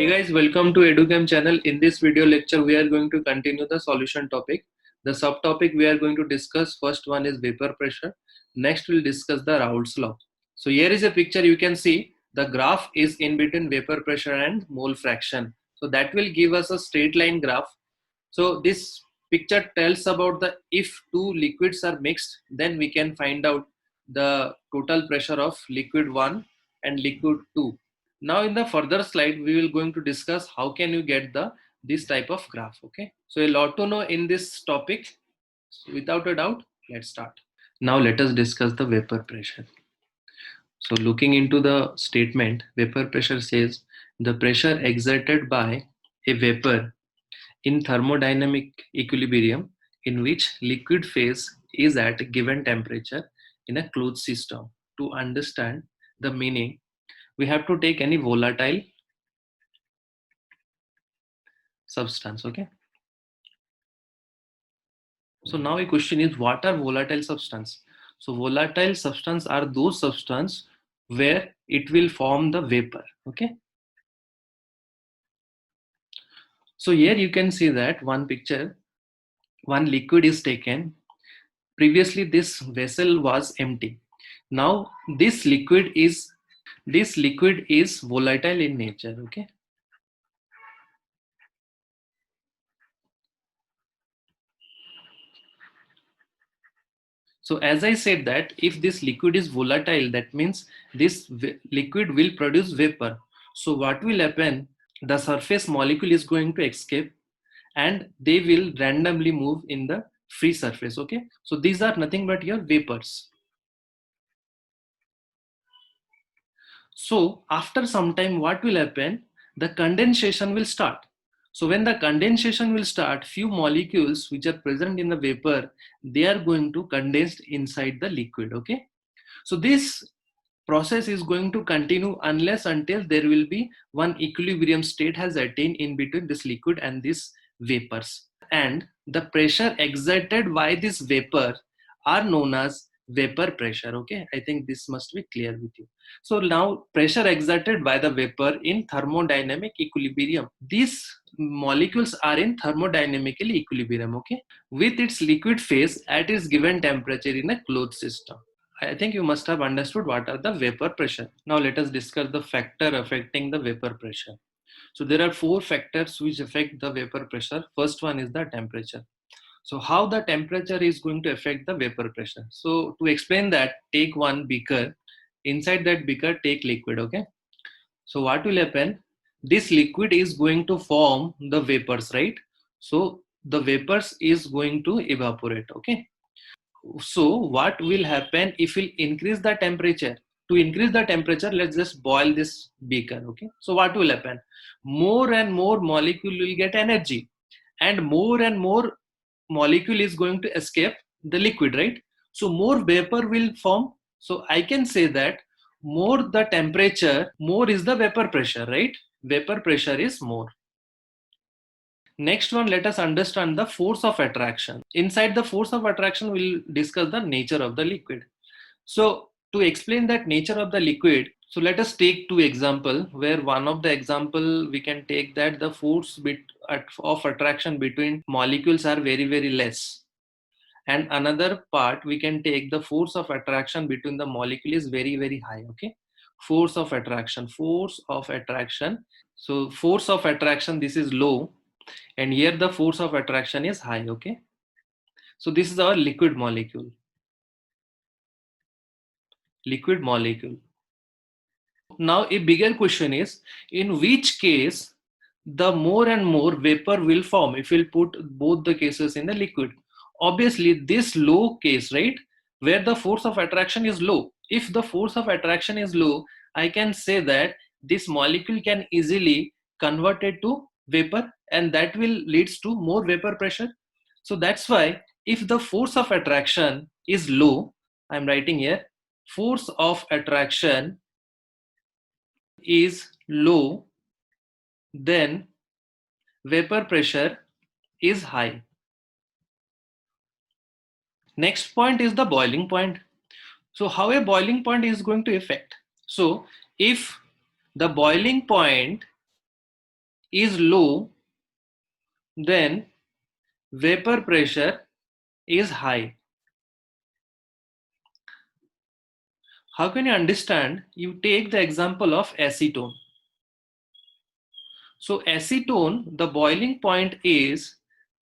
Hey guys, welcome to EduCam channel. In this video lecture, we are going to continue the solution topic. The subtopic we are going to discuss, first one is vapor pressure. Next, we'll discuss the Raoult's law. So here is a picture. You can see the graph is in between vapor pressure and mole fraction. So that will give us a straight line graph. So this picture tells about the if two liquids are mixed, then we can find out the total pressure of liquid 1 and liquid 2. Now in the further slide, we will going to discuss how can you get this type of graph. Okay, so a lot to know in this topic. So without a doubt, let's start. Now let us discuss the vapor pressure. So looking into the statement, vapor pressure says the pressure exerted by a vapor in thermodynamic equilibrium in which liquid phase is at a given temperature in a closed system. To understand the meaning, we have to take any volatile substance. Okay, so now a question is, what are volatile substance? So volatile substance are those substance where it will form the vapor. Okay, so here you can see that one picture, one liquid is taken. Previously this vessel was empty. Now this liquid is volatile in nature. Okay, so as I said that if this liquid is volatile, that means this liquid will produce vapor. So what will happen, the surface molecule is going to escape and they will randomly move in the free surface. Okay, so these are nothing but your vapors. So after some time, what will happen, the condensation will start. So when the condensation will start, few molecules which are present in the vapor, they are going to condense inside the liquid. Okay, so this process is going to continue unless until there will be one equilibrium state has attained in between this liquid and these vapors, and the pressure exerted by this vapor are known as vapor pressure. Okay, I think this must be clear with you. So now pressure exerted by the vapor in thermodynamic equilibrium, these molecules are in thermodynamically equilibrium, okay, with its liquid phase at its given temperature in a closed system. I think you must have understood what are the vapor pressure. Now let us discuss the factor affecting the vapor pressure. So there are four factors which affect the vapor pressure. First one is the temperature. So how the temperature is going to affect the vapor pressure? So to explain that, take one beaker. Inside that beaker, take liquid. Okay. So what will happen? This liquid is going to form the vapors, right? So the vapors is going to evaporate. Okay. So what will happen if we increase the temperature? To increase the temperature, let's just boil this beaker. Okay. So what will happen? More and more molecule will get energy, and more molecule is going to escape the liquid, right? So more vapor will form. So I can say that more the temperature, more is the vapor pressure, right? Vapor pressure is more. Next one, let us understand the force of attraction. Inside the force of attraction, we'll discuss the nature of the liquid. So to explain that nature of the liquid, so let us take two example, where one of the example we can take that the force of attraction between molecules are very, very less. And another part we can take the force of attraction between the molecule is very, very high. Okay, force of attraction. So force of attraction, this is low, and here the force of attraction is high. Okay, so this is our liquid molecule. Now a bigger question is, in which case the more and more vapor will form if we'll put both the cases in the liquid? Obviously this low case, right, where the force of attraction is low. If the force of attraction is low, I can say that this molecule can easily convert it to vapor, and that will leads to more vapor pressure. So that's why if the force of attraction is low, I'm writing here, force of attraction is low, then vapor pressure is high. Next point is the boiling point. So how a boiling point is going to affect? So if the boiling point is low, then vapor pressure is high. How can you understand? You take the example of acetone. So acetone, the boiling point is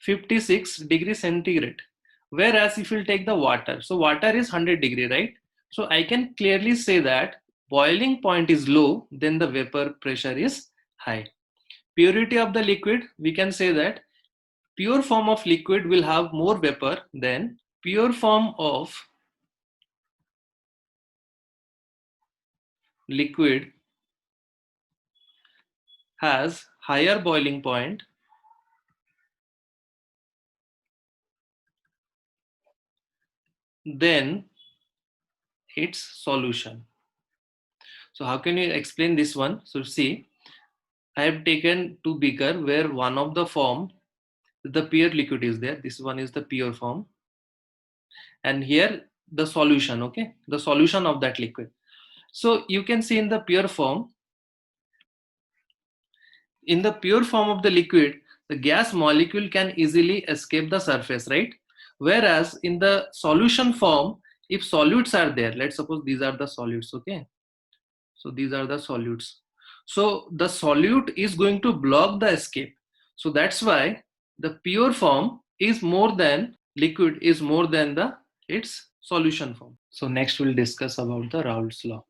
56 degrees centigrade. Whereas if you take the water, so water is 100 degree, right? So I can clearly say that boiling point is low, then the vapor pressure is high. Purity of the liquid, we can say that pure form of liquid will have more vapor than pure form of liquid has higher boiling point than its solution. So how can you explain this one? So see, I have taken two beaker where one of the form, the pure liquid is there. This one is the pure form. And here the solution, okay? The solution of that liquid. So you can see in the pure form of the liquid, the gas molecule can easily escape the surface, right? Whereas in the solution form, if solutes are there, let's suppose these are the solutes, okay? So these are the solutes. So the solute is going to block the escape. So that's why the pure form is more than liquid is more than the its solution form. So next we'll discuss about the Raoult's law.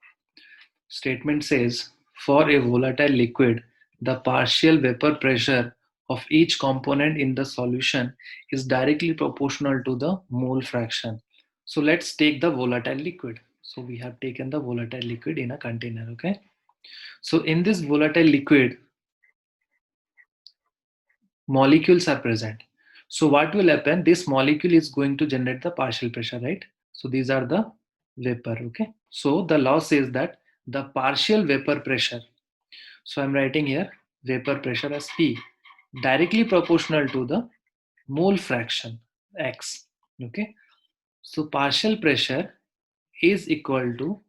Statement says for a volatile liquid, the partial vapor pressure of each component in the solution is directly proportional to the mole fraction. So let's take the volatile liquid. So we have taken the volatile liquid in a container, okay? So in this volatile liquid, molecules are present. So what will happen? This molecule is going to generate the partial pressure, right? So these are the vapor, okay? So the law says that the partial vapor pressure, so I'm writing here vapor pressure as P, directly proportional to the mole fraction X, okay? So partial pressure is equal to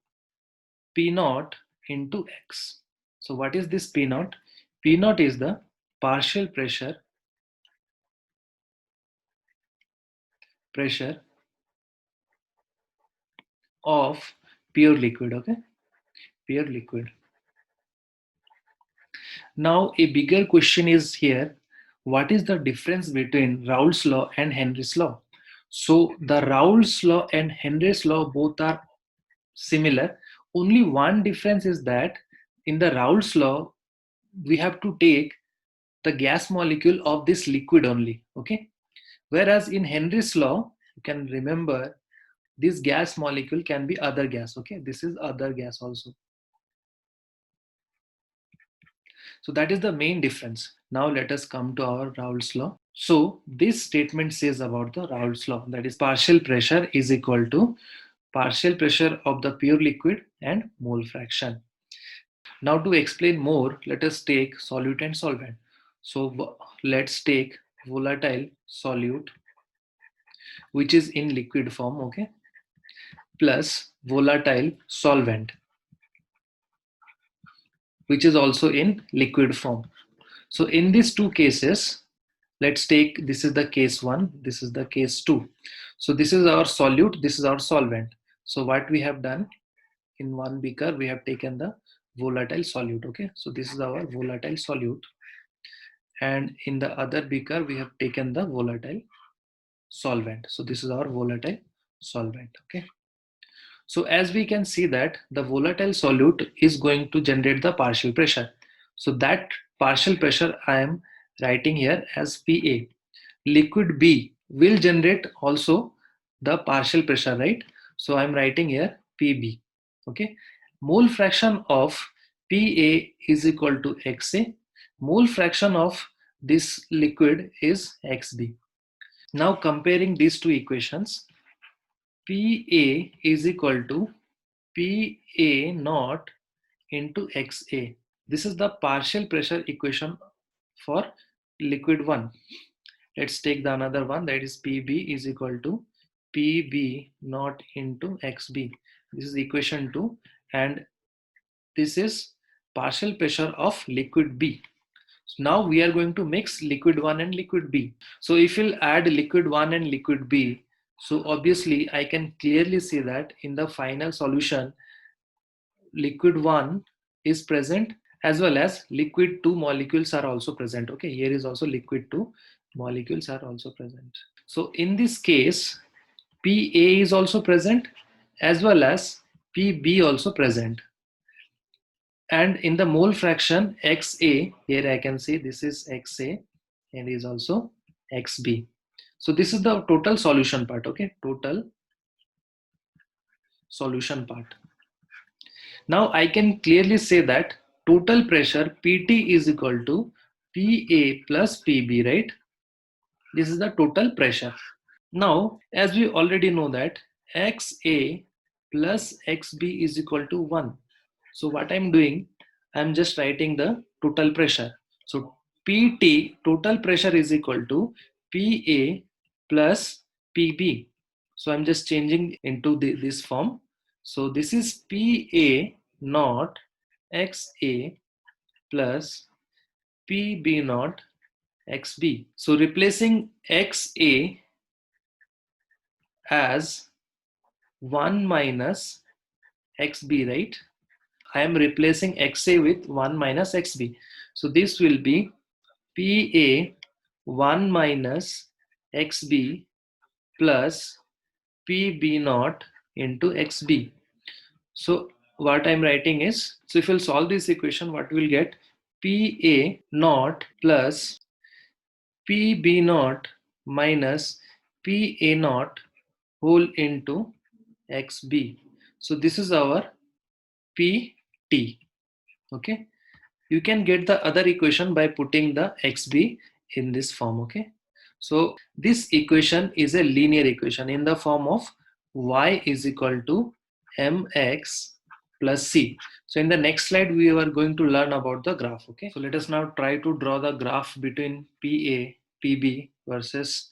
P naught into X. So what is this P naught? P naught is the partial pressure of pure liquid, okay? Pure liquid. Now a bigger question is here, what is the difference between Raoult's law and Henry's law? So the Raoult's law and Henry's law both are similar. Only one difference is that in the Raoult's law, we have to take the gas molecule of this liquid only, okay? Whereas in Henry's law, you can remember this gas molecule can be other gas, okay? This is other gas also. So that is the main difference. Now let us come to our Raoult's law. So this statement says about the Raoult's law, that is partial pressure is equal to partial pressure of the pure liquid and mole fraction. Now to explain more, let us take solute and solvent. So let's take volatile solute, which is in liquid form, okay, plus volatile solvent, which is also in liquid form. So in these two cases, let's take, this is the case 1, this is the case 2. So this is our solute, this is our solvent. So what we have done, in one beaker we have taken the volatile solute, okay? So this is our volatile solute, and in the other beaker we have taken the volatile solvent. So this is our volatile solvent, okay? So as we can see that the volatile solute is going to generate the partial pressure. So that partial pressure I am writing here as PA. Liquid B will generate also the partial pressure, right? So I'm writing here PB, okay? Mole fraction of PA is equal to XA. Mole fraction of this liquid is XB. Now comparing these two equations, PA is equal to PA naught into XA. This is the partial pressure equation for liquid 1. Let's take the another one, that is PB is equal to PB naught into XB. This is equation 2, and this is partial pressure of liquid B. Now we are going to mix liquid 1 and liquid B. So if you'll add liquid 1 and liquid B, so obviously I can clearly see that in the final solution, liquid 1 is present as well as liquid 2 molecules are also present. Okay, here is also liquid 2 molecules are also present. So in this case, PA is also present as well as PB also present. And in the mole fraction XA, here I can see this is XA and is also XB. So this is the total solution part, okay? Total solution part. Now I can clearly say that total pressure PT is equal to PA plus PB, right? This is the total pressure. Now, as we already know that XA plus XB is equal to 1. So what I'm doing, I'm just writing the total pressure. So PT, total pressure is equal to PA plus PB. So I'm just changing into this form. So this is PA naught XA plus PB naught XB. So replacing XA as 1 minus XB, right? I am replacing XA with 1 minus XB. So this will be PA 1 minus XB plus PB naught into XB. So what I'm writing is, so if you'll solve this equation, what we'll get? PA naught plus PB naught minus PA naught whole into XB. So this is our PT. Okay, you can get the other equation by putting the XB in this form. Okay, so this equation is a linear equation in the form of y is equal to mx plus c. So in the next slide we are going to learn about the graph. Okay, so let us now try to draw the graph between PA PB versus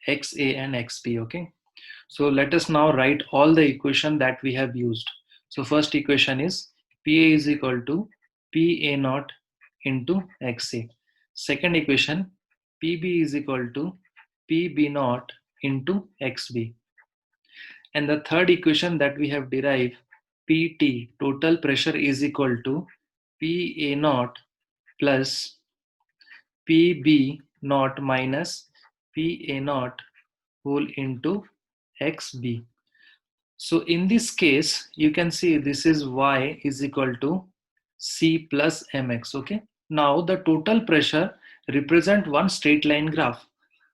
XA and XB. Okay, so let us now write all the equation that we have used. So first equation is PA is equal to PA naught into XA. Second equation, PB is equal to PB naught into XB. And the third equation that we have derived, PT, total pressure is equal to PA naught plus PB naught minus PA naught whole into XB. So in this case, you can see this is y is equal to C plus mx. Okay. Now the total pressure represent one straight line graph.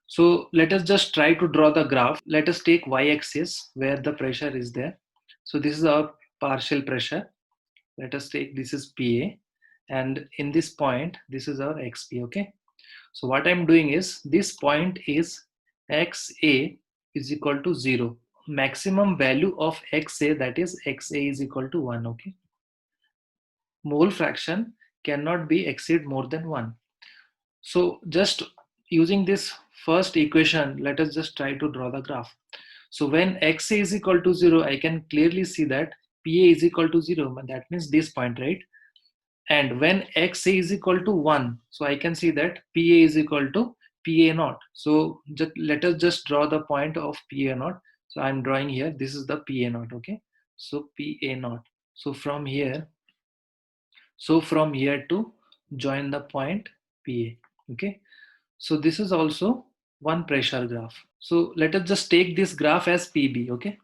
So let us just try to draw the graph. Let us take y-axis where the pressure is there. So this is our partial pressure. Let us take this is PA, and in this point this is our XP. Okay. So what I'm doing is this point is XA is equal to 0. Maximum value of XA, that is XA is equal to 1. Okay. Mole fraction cannot be exceed more than 1. So just using this first equation, let us just try to draw the graph. So when XA is equal to 0, I can clearly see that PA is equal to 0. That means this point, right? And when XA is equal to 1, so I can see that PA is equal to PA naught. So let us just draw the point of PA naught. So I'm drawing here, this is the PA naught. Okay, so PA naught. So from here to join the point PA. Okay, so this is also one pressure graph. So let us just take this graph as PB. Okay,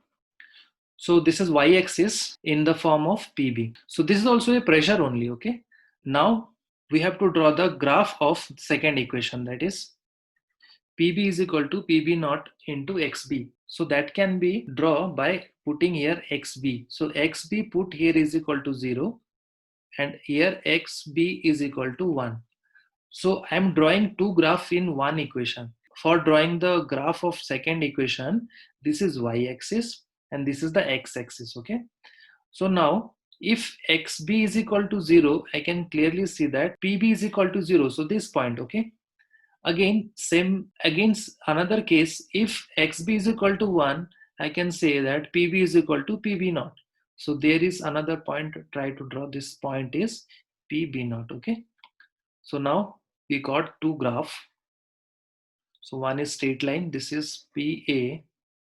so this is y-axis in the form of PB. So this is also a pressure only. Okay, now we have to draw the graph of second equation, that is PB is equal to PB naught into XB. So that can be drawn by putting here XB. So XB put here is equal to 0 and here XB is equal to 1. So I'm drawing two graphs in one equation. For drawing the graph of second equation, this is y-axis and this is the x-axis. Okay. So now if XB is equal to 0, I can clearly see that PB is equal to 0. So this point. Okay. Again, same against another case, if XB is equal to 1, I can say that PB is equal to PB naught. So there is another point, try to draw this point is PB naught. Okay. So now we got two graph. So one is straight line, this is PA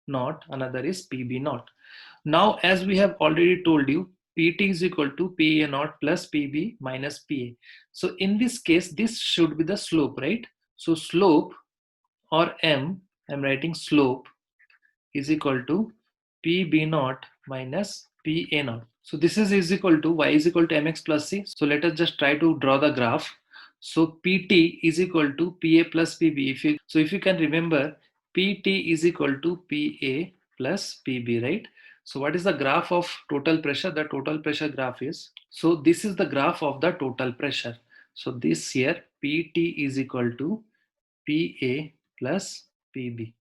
naught, another is PB naught. Now, as we have already told you, PT is equal to PA naught plus PB minus PA. So in this case, this should be the slope, right? So slope, or M, I'm writing slope, is equal to PB naught minus PA naught. So this is equal to y is equal to mx plus c. So let us just try to draw the graph. So PT is equal to PA plus PB. If you can remember, PT is equal to PA plus PB, right? So what is the graph of total pressure? The total pressure graph is, so this is the graph of the total pressure. So this here PT is equal to PA plus PB.